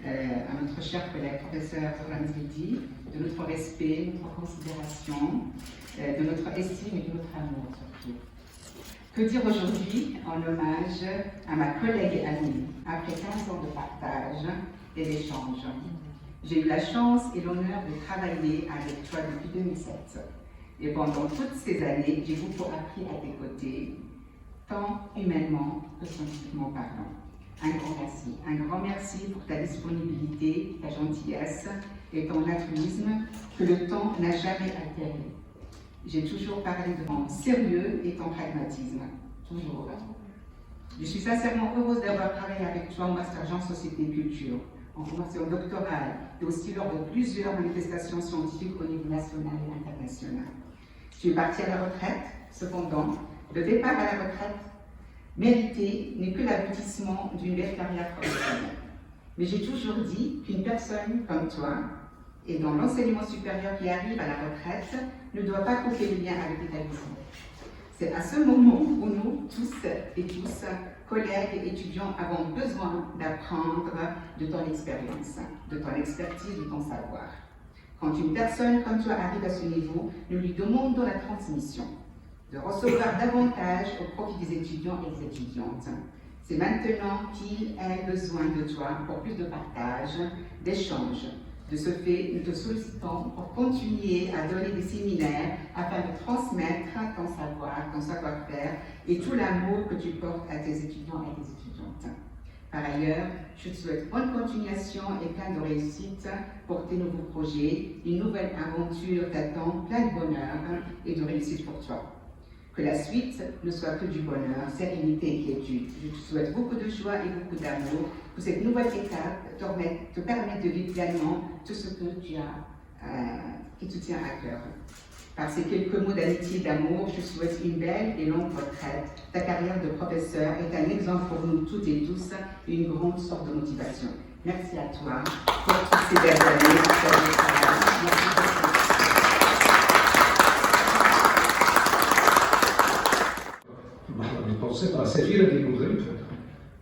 à notre cher collègue professeur Zoran Zridi, de notre respect, notre considération, de notre estime et de notre amour surtout. Que dire aujourd'hui en hommage à ma collègue et amie, après 15 ans de partage et d'échange. J'ai eu la chance et l'honneur de travailler avec toi depuis 2007. Et pendant toutes ces années, j'ai beaucoup appris à tes côtés, tant humainement que scientifiquement parlant. Un grand merci pour ta disponibilité, ta gentillesse et ton altruisme que le temps n'a jamais altéré. J'ai toujours parlé de ton sérieux et ton pragmatisme, toujours. Je suis sincèrement heureuse d'avoir travaillé avec toi en Master Jean Société et Culture, en formation doctorale et aussi lors de plusieurs manifestations scientifiques au niveau national et international. Tu es parti à la retraite, cependant, le départ à la retraite mérité n'est que l'aboutissement d'une belle carrière professionnelle. Mais j'ai toujours dit qu'une personne comme toi, et dans l'enseignement supérieur qui arrive à la retraite, ne doit pas couper le lien avec l'établissement. C'est à ce moment où nous, tous et tous, collègues et étudiants, avons besoin d'apprendre de ton expérience, de ton expertise, de ton savoir. Quand une personne comme toi arrive à ce niveau, nous lui demandons la transmission, de recevoir davantage au profit des étudiants et des étudiantes. C'est maintenant qu'il a besoin de toi pour plus de partage, d'échange. De ce fait, nous te sollicitons pour continuer à donner des séminaires afin de transmettre ton savoir-faire et tout l'amour que tu portes à tes étudiants et tes étudiantes. Par ailleurs, je te souhaite bonne continuation et plein de réussite pour tes nouveaux projets. Une nouvelle aventure t'attend, plein de bonheur et de réussite pour toi. Que la suite ne soit que du bonheur, sérénité et quiétude. Je te souhaite beaucoup de joie et beaucoup d'amour. Que cette nouvelle étape te permette de vivre pleinement tout ce que qui te tient à cœur. Par ces quelques mots d'amitié et d'amour, je souhaite une belle et longue retraite. Ta carrière de professeur est un exemple pour nous toutes et tous et une grande source de motivation. Merci à toi pour toutes ces belles années. المتوسطة سفيرة المغرب،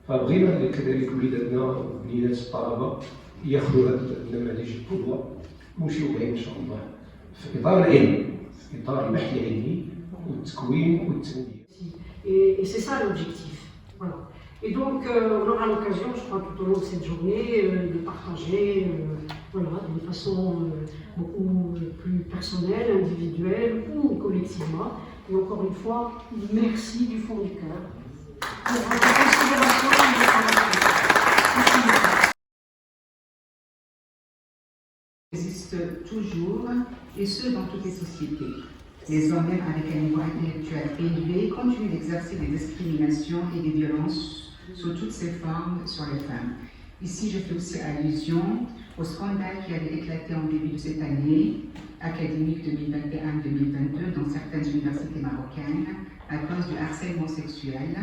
فبغينا كذلك وليداتنا وليدات الطلبة ياخذوا هذه النماذج القدوة ويمشيو بها إن شاء الله في إطار العلم، في إطار البحث العلمي والتكوين والتنمية. Et c'est ça l'objectif. Voilà. Et donc, on aura l'occasion, je crois, tout au long de cette journée, de partager voilà, de façon beaucoup plus personnelle, individuelle ou collectivement. Et encore une fois, merci du fond du cœur pour votre considération et votre attention. Existe toujours, et ce dans toutes les sociétés. Les hommes, même avec un niveau intellectuel élevé, continuent d'exercer des discriminations et des violences sous toutes ces formes sur les femmes. Ici, je fais aussi allusion au scandale qui avait éclaté en début de cette année académique 2021-2022 dans certaines universités marocaines à cause du harcèlement sexuel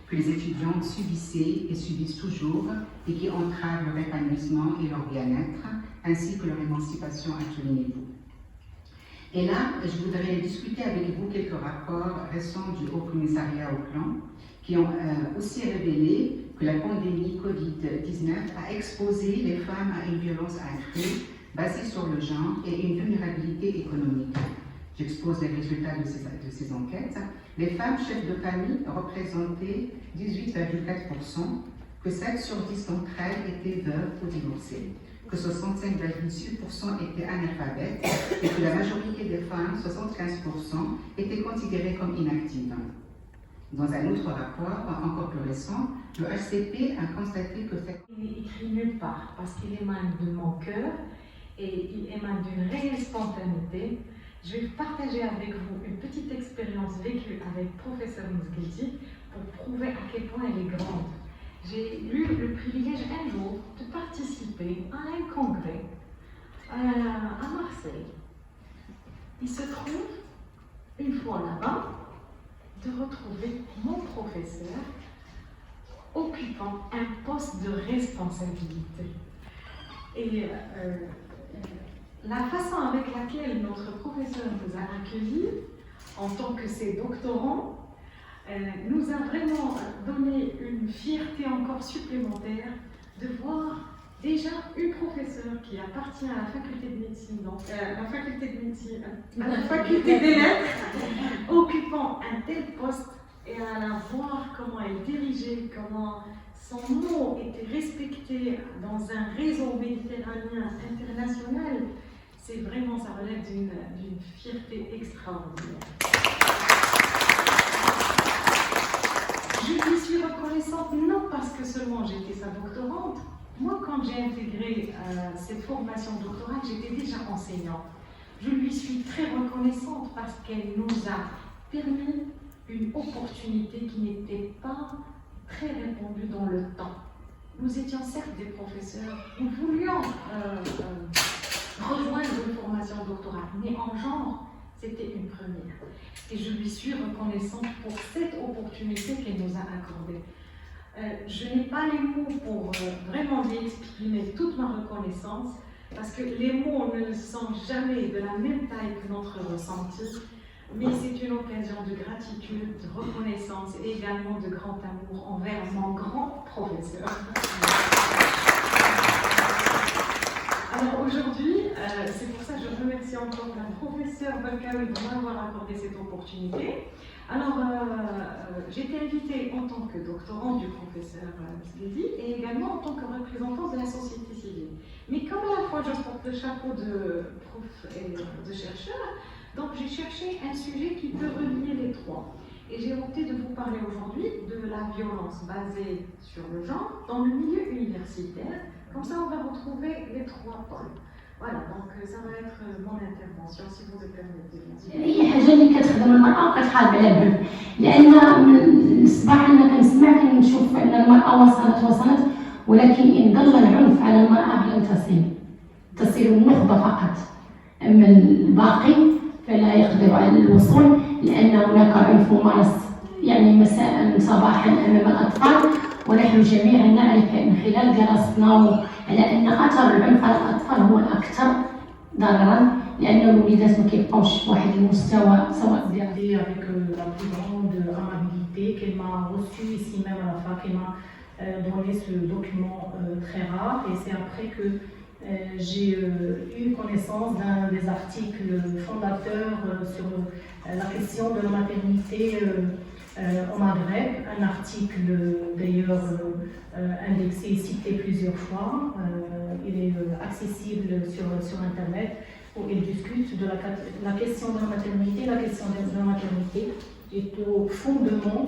que les étudiants subissaient et subissent toujours et qui entrave leur épanouissement et leur bien-être ainsi que leur émancipation à tous les niveaux. Et là, je voudrais discuter avec vous quelques rapports récents du Haut Commissariat au Plan qui ont aussi révélé que la pandémie Covid-19 a exposé les femmes à une violence accrue basée sur le genre et une vulnérabilité économique. J'expose les résultats de ces enquêtes. Les femmes chefs de famille représentaient 18,4%, que 7 sur 10 d'entre elles étaient veuves ou divorcées, que 65,6% étaient analphabètes et que la majorité des femmes, 75%, étaient considérées comme inactives. Dans un autre rapport, encore plus récent, le HCP a constaté que cette... Il n'est écrit nulle part parce qu'il émane de mon cœur et il émane d'une réelle spontanéité. Je vais partager avec vous une petite expérience vécue avec professeur Mousgueldi pour prouver à quel point elle est grande. J'ai eu le privilège un jour de participer à un congrès à Marseille. Il se trouve, une fois là-bas, de retrouver mon professeur occupant un poste de responsabilité. Et la façon avec laquelle notre professeur nous a accueillis en tant que ses doctorants nous a vraiment donné une fierté encore supplémentaire de voir des déjà une professeure qui appartient à la faculté de médecine, donc la faculté de médecine, à la faculté des lettres, occupant un tel poste, et à la voir comment elle dirigeait, comment son mot était respecté dans un réseau méditerranéen international, c'est vraiment, ça relève d'une fierté extraordinaire. Je lui suis reconnaissante non parce que seulement j'étais sa doctorante. Moi, quand j'ai intégré cette formation doctorale, j'étais déjà enseignante. Je lui suis très reconnaissante parce qu'elle nous a permis une opportunité qui n'était pas très répandue dans le temps. Nous étions certes des professeurs, nous voulions rejoindre une formation doctorale, mais en genre, c'était une première. Et je lui suis reconnaissante pour cette opportunité qu'elle nous a accordée. Je n'ai pas les mots pour vraiment lui exprimer toute ma reconnaissance, parce que les mots ne sont jamais de la même taille que notre ressenti, mais c'est une occasion de gratitude, de reconnaissance et également de grand amour envers mon grand professeur. Alors aujourd'hui, c'est pour ça que je remercie encore la professeure Belkaoui de m'avoir accordé cette opportunité. Alors, j'ai été invitée en tant que doctorante du professeur Msgedi et également en tant que représentante de la société civile. Mais comme à la fois je porte le chapeau de prof et de chercheur, donc j'ai cherché un sujet qui peut relier les trois. Et j'ai opté de vous parler aujourd'hui de la violence basée sur le genre dans le milieu universitaire. Comme ça, on va retrouver les trois pôles. Voilà, donc ça va être mon intervention, si vous le permettez. أي حاجة اللي كتخدم المرأة كتحارب على العنف، لأن من الصباح أنا كنسمع كنشوف أن المرأة وصلت ولكن إن ظل العنف على المرأة لن تصل النخبة فقط، أما الباقي فلا يقدر على الوصول لأن هناك عنف ممارس يعني مساء صباحا أمام الأطفال، ونحن جميعا نعرف من خلال دراستنا على أن أثر العنف على الأطفال هو الأكثر ضررا لأن الوليدات ما كيبقاوش في واحد المستوى سواء Regardé avec la plus grande amabilité, qu'elle m'a reçu ici même à la fac, elle m'a donné ce document très rare, et c'est après que j'ai eu connaissance d'un des articles fondateurs sur la question de la maternité au Maghreb, un article d'ailleurs indexé et cité plusieurs fois. Il est accessible sur Internet, où il discute de la question de la maternité. La question de la maternité est au fondement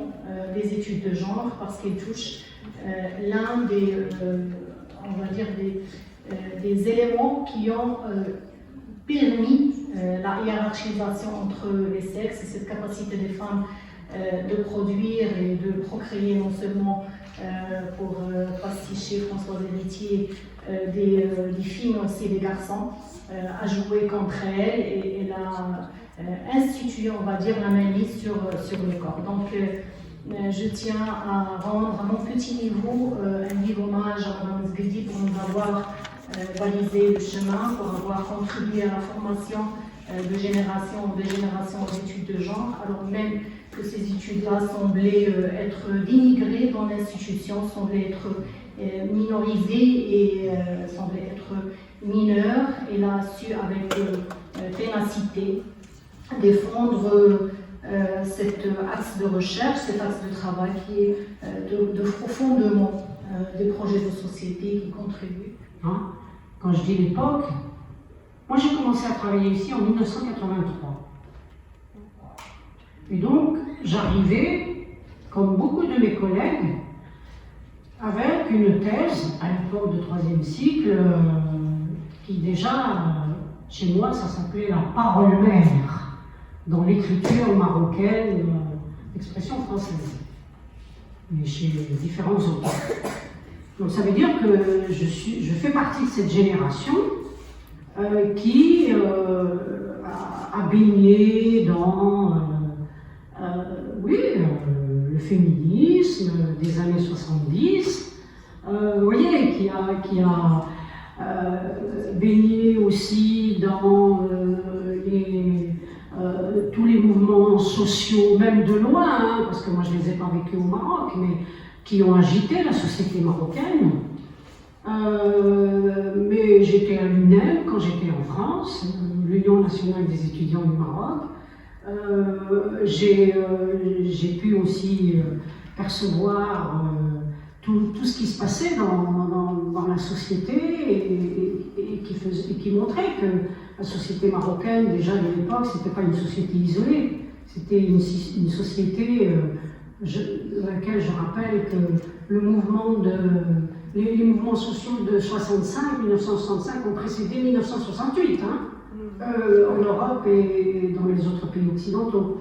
des études de genre parce qu'elle touche l'un des, on va dire, des éléments qui ont permis la hiérarchisation entre les sexes, et cette capacité des femmes de produire et de procréer non seulement pour pasticher Françoise Héritier des filles mais aussi des garçons, à jouer contre elles, et elle a institué, on va dire, la mainmise sur le corps. Donc je tiens à rendre à mon petit niveau un vive hommage à Mme Msgedi pour nous avoir balisé le chemin, pour avoir contribué à la formation de génération en génération d'études de genre, alors même que ces études-là semblaient être dénigrées dans l'institution, semblaient être minorisées et semblaient être mineures. Elle a su avec ténacité défendre cet axe de recherche, cet axe de travail qui est de fondement des projets de société qui contribuent. Quand je dis l'époque, moi j'ai commencé à travailler ici en 1983. Et donc j'arrivais, comme beaucoup de mes collègues, avec une thèse à l'époque de 3e cycle, qui déjà, chez moi, ça s'appelait la parole mère, dans l'écriture marocaine, expression française, mais chez différents auteurs. Donc ça veut dire que je fais partie de cette génération qui a baigné dans le féminisme des années 70, vous voyez, qui a baigné aussi dans tous les mouvements sociaux, même de loin, parce que moi je ne les ai pas vécus au Maroc, mais qui ont agité la société marocaine. j'étais à l'UNEM quand j'étais en France, l'Union nationale des étudiants du Maroc. J'ai pu aussi percevoir tout ce qui se passait dans la société et qui montrait que la société marocaine, déjà de l'époque, c'était pas une société isolée, c'était une société dans laquelle je rappelle que le mouvement les mouvements sociaux de 1965 ont précédé 1968, en Europe et dans les autres pays occidentaux.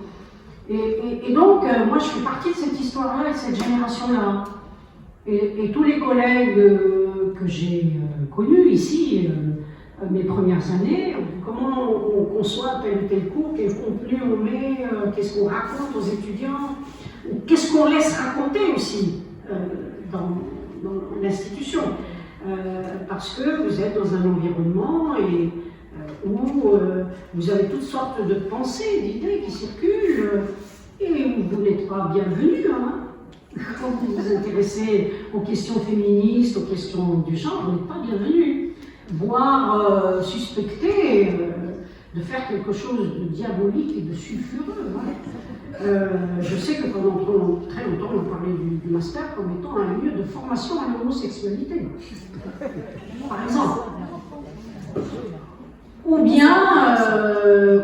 Et donc, moi, je fais partie de cette histoire-là et de cette génération-là. Et tous les collègues que j'ai connus ici, mes premières années, comment on conçoit tel ou tel cours, quel contenu on met, qu'est-ce qu'on raconte aux étudiants, qu'est-ce qu'on laisse raconter aussi dans l'institution. Parce que vous êtes dans un environnement où vous avez toutes sortes de pensées, d'idées qui circulent, et où vous n'êtes pas bienvenu. Quand vous vous intéressez aux questions féministes, aux questions du genre, vous n'êtes pas bienvenu. Voire suspecté de faire quelque chose de diabolique et de sulfureux. Je sais que pendant très longtemps, on parlait du master comme étant un lieu de formation à l'homosexualité, par exemple. Ou bien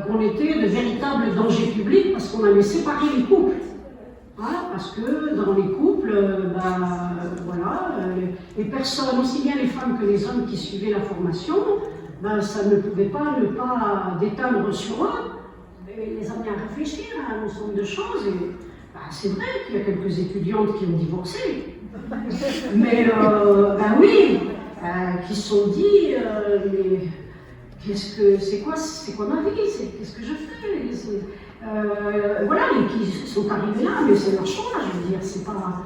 qu'on était de véritables dangers publics parce qu'on avait séparé les couples. Parce que dans les couples, les personnes, aussi bien les femmes que les hommes qui suivaient la formation, ça ne pouvait pas ne pas déteindre sur eux et les amener à réfléchir à un ensemble de choses. Et c'est vrai qu'il y a quelques étudiantes qui ont divorcé, mais qui se sont dit mais c'est quoi ma vie, qu'est-ce que je fais? Et qui sont arrivés là, mais c'est leur choix, je veux dire, c'est pas...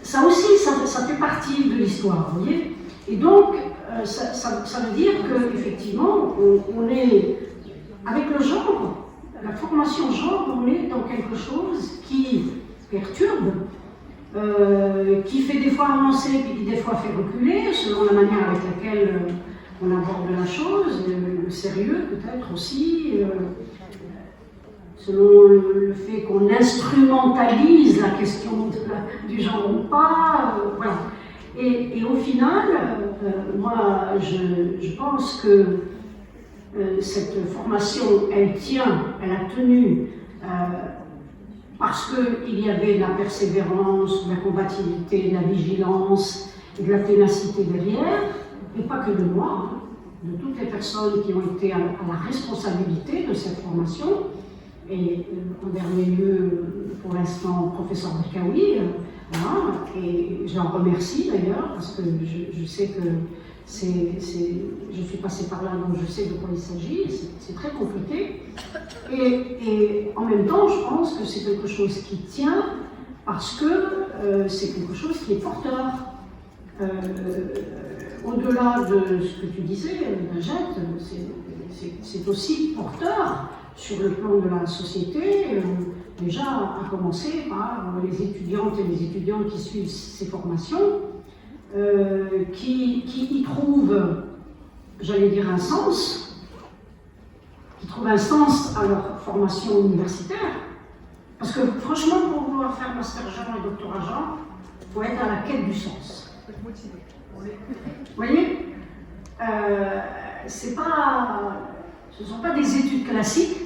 ça aussi, ça fait partie de l'histoire, vous voyez. Et donc, ça veut dire qu'effectivement, on est, avec le genre, la formation genre, on est dans quelque chose qui perturbe, qui fait des fois avancer, puis qui des fois fait reculer, selon la manière avec laquelle on aborde la chose, le sérieux peut-être aussi, selon le fait qu'on instrumentalise la question du genre ou pas, voilà. Et au final, moi je pense que cette formation, elle a tenu parce qu'il y avait de la persévérance, de la combativité, de la vigilance et de la ténacité derrière, et pas que de moi, de toutes les personnes qui ont été à la responsabilité de cette formation, et en dernier lieu, pour l'instant, professeur Berkaoui, et je l'en remercie d'ailleurs, parce que je sais que je suis passée par là, donc je sais de quoi il s'agit, c'est très compliqué, et en même temps, je pense que c'est quelque chose qui tient, parce que c'est quelque chose qui est porteur. Au-delà de ce que tu disais, Najat, c'est aussi porteur sur le plan de la société, déjà à commencer par les étudiantes et les étudiants qui suivent ces formations, qui y trouvent, j'allais dire, un sens, qui trouvent un sens à leur formation universitaire. Parce que franchement, pour vouloir faire master genre et doctorat genre, il faut être à la quête du sens. Vous voyez, ce ne sont pas des études classiques,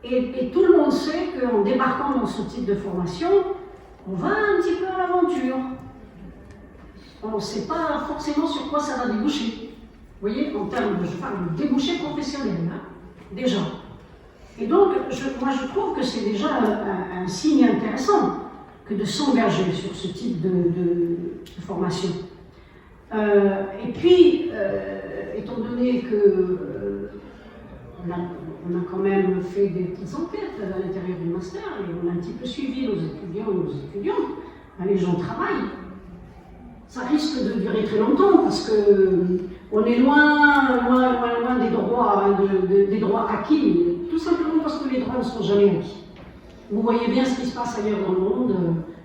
et tout le monde sait qu'en débarquant dans ce type de formation, on va un petit peu à l'aventure. On ne sait pas forcément sur quoi ça va déboucher. Vous voyez, en termes je parle de débouché professionnel, déjà. Et donc, moi je trouve que c'est déjà un signe intéressant que de s'engager sur ce type de formation. Et puis, étant donné que on a quand même fait des petites enquêtes à l'intérieur du master et on a un petit peu suivi nos étudiants et nos étudiantes, les gens travaillent. Ça risque de durer très longtemps parce qu'on est loin des droits acquis, tout simplement parce que les droits ne sont jamais acquis. Vous voyez bien ce qui se passe ailleurs dans le monde,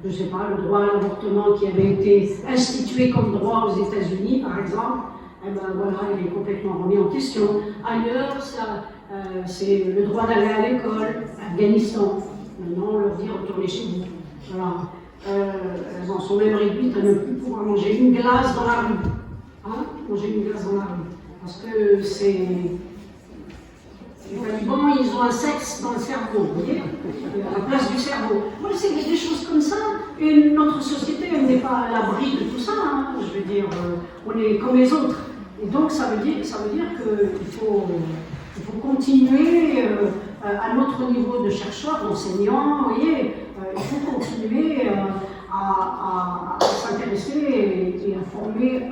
je ne sais pas, le droit à l'avortement qui avait été institué comme droit aux États-Unis, par exemple, eh ben voilà, il est complètement remis en question. Ailleurs, c'est le droit d'aller à l'école, Afghanistan. Maintenant, on leur dit retournez chez vous. Voilà. Elles en sont même réduites à ne plus pouvoir manger une glace dans la rue. Hein, manger une glace dans la rue. Parce que c'est. Les talibans, ils ont un sexe dans le cerveau, vous voyez, à la place du cerveau. Moi, c'est des choses comme ça. Et notre société, elle n'est pas à l'abri de tout ça. Hein. Je veux dire, on est comme les autres. Et donc, ça veut dire qu'il faut continuer à notre niveau de chercheurs, d'enseignants, vous voyez, il faut continuer à s'intéresser et à former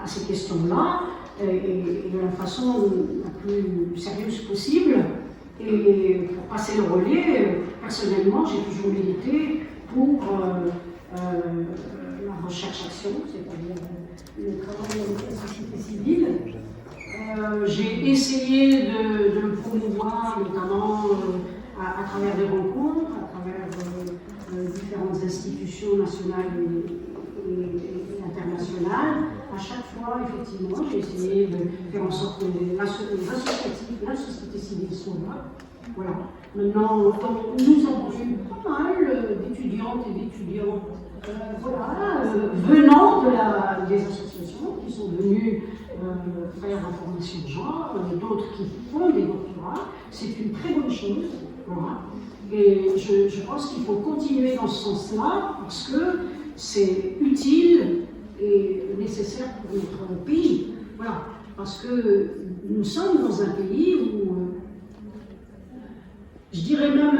à ces questions-là. Et de la façon la plus sérieuse possible. Et pour passer le relais, personnellement, j'ai toujours milité pour la recherche-action, c'est-à-dire le travail avec la société civile. J'ai essayé de le promouvoir, notamment à travers des rencontres, à travers différentes institutions nationales et internationales. À chaque fois, effectivement, j'ai essayé de faire en sorte que les associatifs, la société civile soient là. Voilà. Maintenant, nous avons eu pas mal d'étudiantes et d'étudiants venant des associations qui sont venus faire la formation de genre, d'autres qui font des doctorats. C'est une très bonne chose. Voilà. Et je pense qu'il faut continuer dans ce sens-là parce que c'est utile et nécessaire pour notre pays. Voilà. Parce que nous sommes dans un pays où, je dirais même,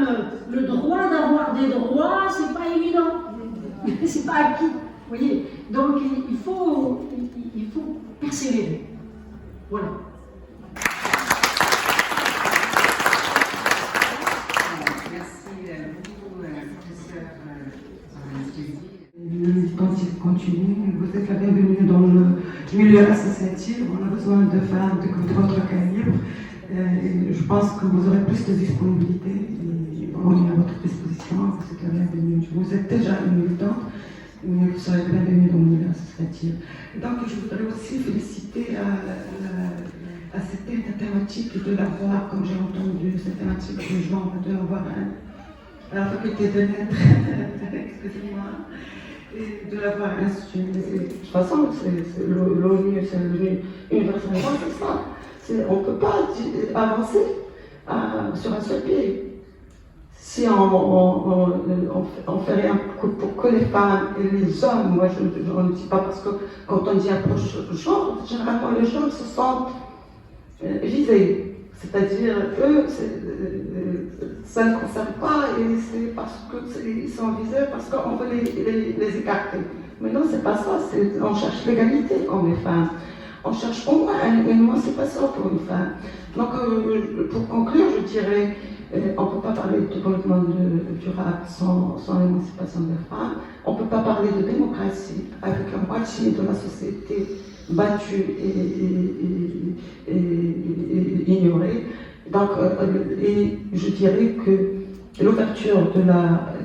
le droit d'avoir des droits, c'est pas évident. C'est pas acquis. Vous voyez. Donc il faut persévérer. Voilà. Le militantisme continue, vous êtes la bienvenue dans le milieu associatif, on a besoin de femmes de votre calibre. Je pense que vous aurez plus de disponibilité et on est à votre disposition, vous êtes la bienvenue. Vous êtes déjà une militante, mais vous serez la bienvenue dans le milieu associatif. Donc je voudrais aussi féliciter à cette thématique de l'avoir, comme j'ai entendu, cette thématique du genre de l'avoir à la faculté de lettres, excusez-moi. Et de l'avoir institué. De toute façon, c'est l'ONU, c'est l'ONU universelle, c'est ça. On ne peut pas avancer sur un seul pied. Si on fait rien pour que les femmes et les hommes, moi je ne dis pas parce que quand on dit approche genre, généralement les gens se sentent visés. C'est-à-dire, eux, ça ne concerne pas et c'est parce qu'ils sont visés, parce qu'on veut les écarter. Mais non, c'est pas ça, on cherche l'égalité comme les femmes. On cherche au moins une émancipation pour une femme. Donc, pour conclure, je dirais, on ne peut pas parler de développement durable sans l'émancipation des femmes. On ne peut pas parler de démocratie avec la moitié de la société battue et ignorée. Donc, et je dirais que l'ouverture de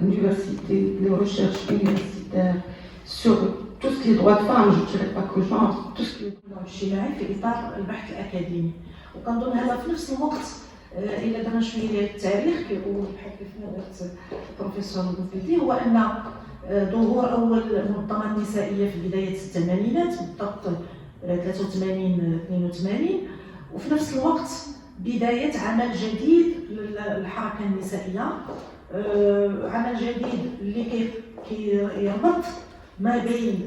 l'université, les recherches universitaires sur tout ce qui est droits de femmes, je ne dirais pas que genre, tout ce qui est اجتماعي في اطار البحث الاكاديمي وكنظن هذا في نفس الوقت الى درنا شويه ديال التاريخ كيقول بحال كيف قالت البروفيسور بوفيدي هو ان ظهور اول منظمات نسائيه في بدايه الثمانينات بالضبط 83 82 وفي نفس الوقت بدايه عمل جديد للحركه النسائيه عمل جديد اللي كيربط ما بين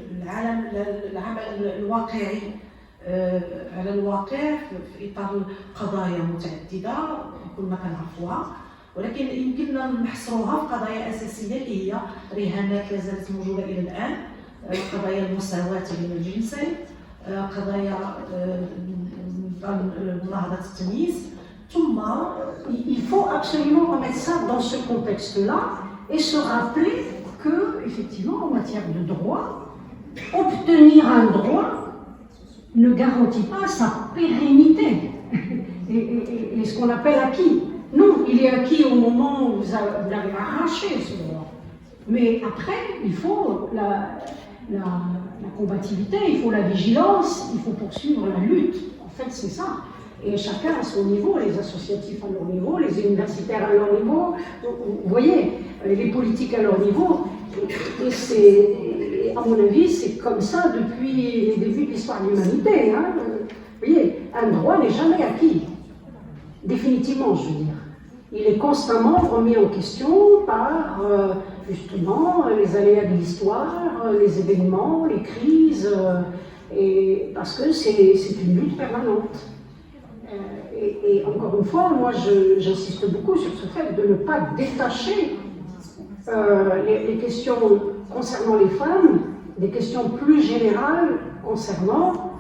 العمل الواقعي على الواقع في اطار قضايا متعدده كلنا كنعرفوها ولكن يمكننا نحصروها في قضايا اساسيه اللي هي رهانات لا زالت موجوده الى الان قضايا المساواه بين الجنسين قضايا مناهضه التمييز ثم il faut absolument remettre ça dans ce contexte-là et se rappeler que, effectivement, en matière de droit, obtenir un droit ne garantit pas sa pérennité et ce qu'on appelle acquis. Non, il est acquis au moment où vous l'avez arraché, ce droit. Mais après, il faut la combativité, il faut la vigilance, il faut poursuivre la lutte. En fait, c'est ça. Et chacun à son niveau, les associatifs à leur niveau, les universitaires à leur niveau, vous voyez, les politiques à leur niveau. Et c'est, à mon avis, c'est comme ça depuis les débuts de l'histoire de l'humanité. Hein. Vous voyez, un droit n'est jamais acquis. Définitivement, je veux dire. Il est constamment remis en question par, justement, les aléas de l'histoire, les événements, les crises, et parce que c'est une lutte permanente. Et encore une fois, moi, j'insiste beaucoup sur ce fait de ne pas détacher les questions concernant les femmes des questions plus générales concernant,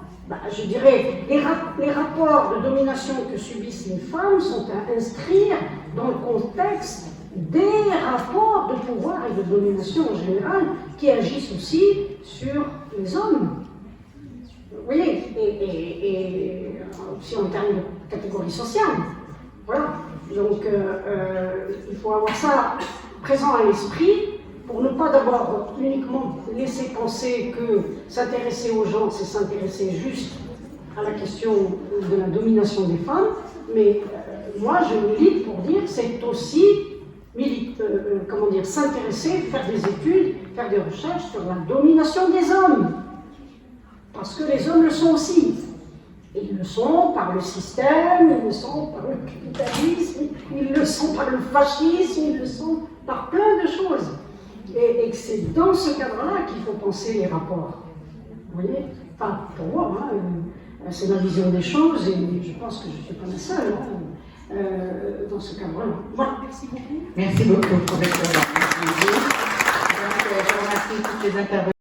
je dirais, les rapports de domination que subissent les femmes sont à inscrire dans le contexte des rapports de pouvoir et de domination en général qui agissent aussi sur les hommes. Vous voyez, et aussi en termes de catégorie sociale. Voilà. Donc, il faut avoir ça présent à l'esprit pour ne pas d'abord uniquement laisser penser que s'intéresser aux gens, c'est s'intéresser juste à la question de la domination des femmes, mais moi je milite pour dire que c'est aussi s'intéresser, faire des études, faire des recherches sur la domination des hommes. Parce que les hommes le sont aussi. Et ils le sont par le système, ils le sont par le capitalisme, ils le sont par le fascisme, ils le sont par plein de choses. Et que c'est dans ce cadre-là qu'il faut penser les rapports. Vous voyez? Enfin, pour moi, hein, c'est ma vision des choses et je pense que je ne suis pas la seule dans ce cadre-là. Voilà, merci beaucoup. Merci beaucoup, professeur. Je remercie toutes les intervenants.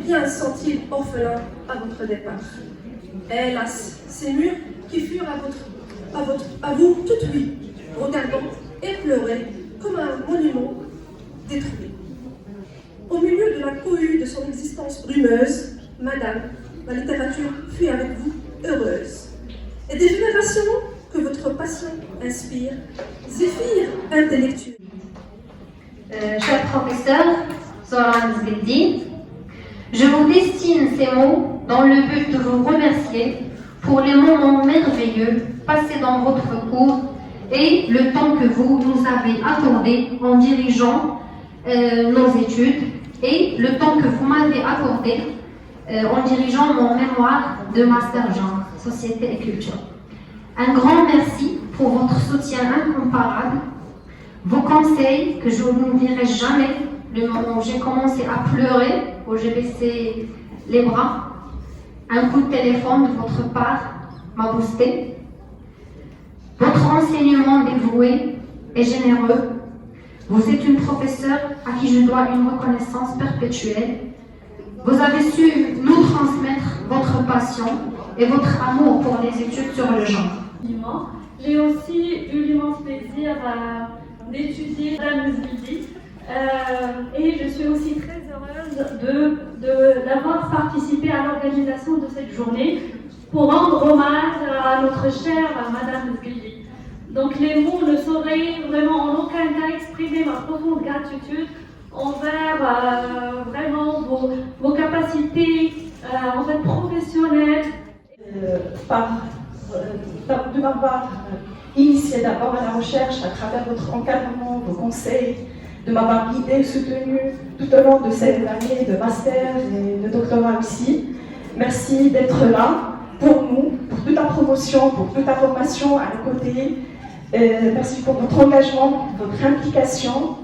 bien senti orphelin à votre départ. Hélas, ces murs qui furent à vous toute vie, regardant et pleurant comme un monument détruit. Au milieu de la cohue de son existence brumeuse, Madame, la littérature fut avec vous heureuse. Et des générations que votre passion inspire, zéphyr intellectuel. Cher professeur Zoran Zgeldi, je vous destine ces mots dans le but de vous remercier pour les moments merveilleux passés dans votre cours et le temps que vous nous avez accordé en dirigeant nos études et le temps que vous m'avez accordé en dirigeant mon mémoire de Master Genre, Société et Culture. Un grand merci pour votre soutien incomparable, vos conseils que je n'oublierai jamais, le moment où j'ai commencé à pleurer, où j'ai baissé les bras, un coup de téléphone de votre part m'a boosté. Votre enseignement dévoué et généreux, vous êtes une professeure à qui je dois une reconnaissance perpétuelle. Vous avez su nous transmettre votre passion et votre amour pour les études sur le genre. J'ai aussi eu l'immense plaisir d'étudier Madame Zgeldi et je suis aussi très heureuse d'avoir participé à l'organisation de cette journée pour rendre hommage à notre chère Madame Zgeldi. Donc les mots ne sauraient vraiment en aucun cas exprimer ma profonde gratitude envers vraiment vos capacités en fait professionnelles. De m'avoir initié d'abord à la recherche à travers votre encadrement, vos conseils, de m'avoir guidé, soutenu tout au long de cette année de master et de doctorat aussi. Merci d'être là pour nous, pour toute la promotion, pour toute la formation à nos côtés. Merci pour votre engagement, votre implication.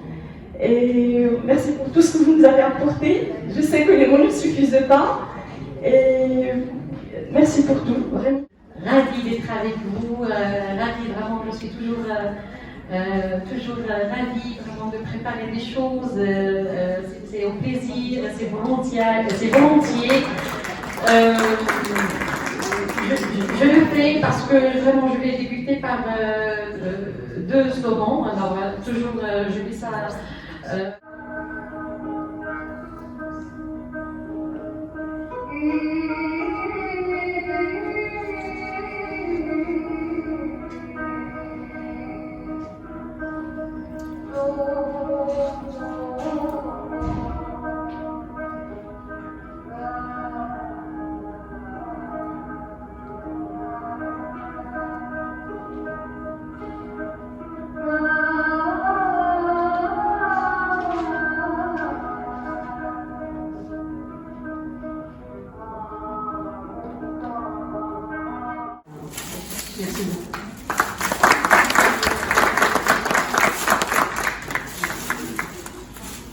Et merci pour tout ce que vous nous avez apporté. Je sais que les mots ne suffisent pas. Et merci pour tout, vraiment. Ravie d'être avec vous, ravie vraiment, je suis toujours ravie vraiment de préparer des choses, c'est au plaisir, c'est volontiers. Je le fais parce que vraiment je vais débuter par deux slogans, alors toujours je dis ça.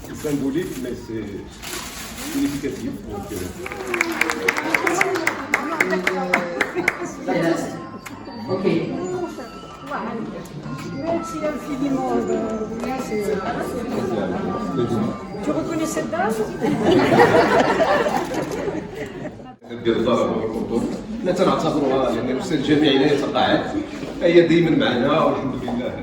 C'est symbolique, mais c'est significatif. Ok. Merci infiniment. Tu reconnais cette dame? لا تنعتبروها يعني الاستاذ جامعي لا يتقاعد، هي دائما معنا والحمد لله.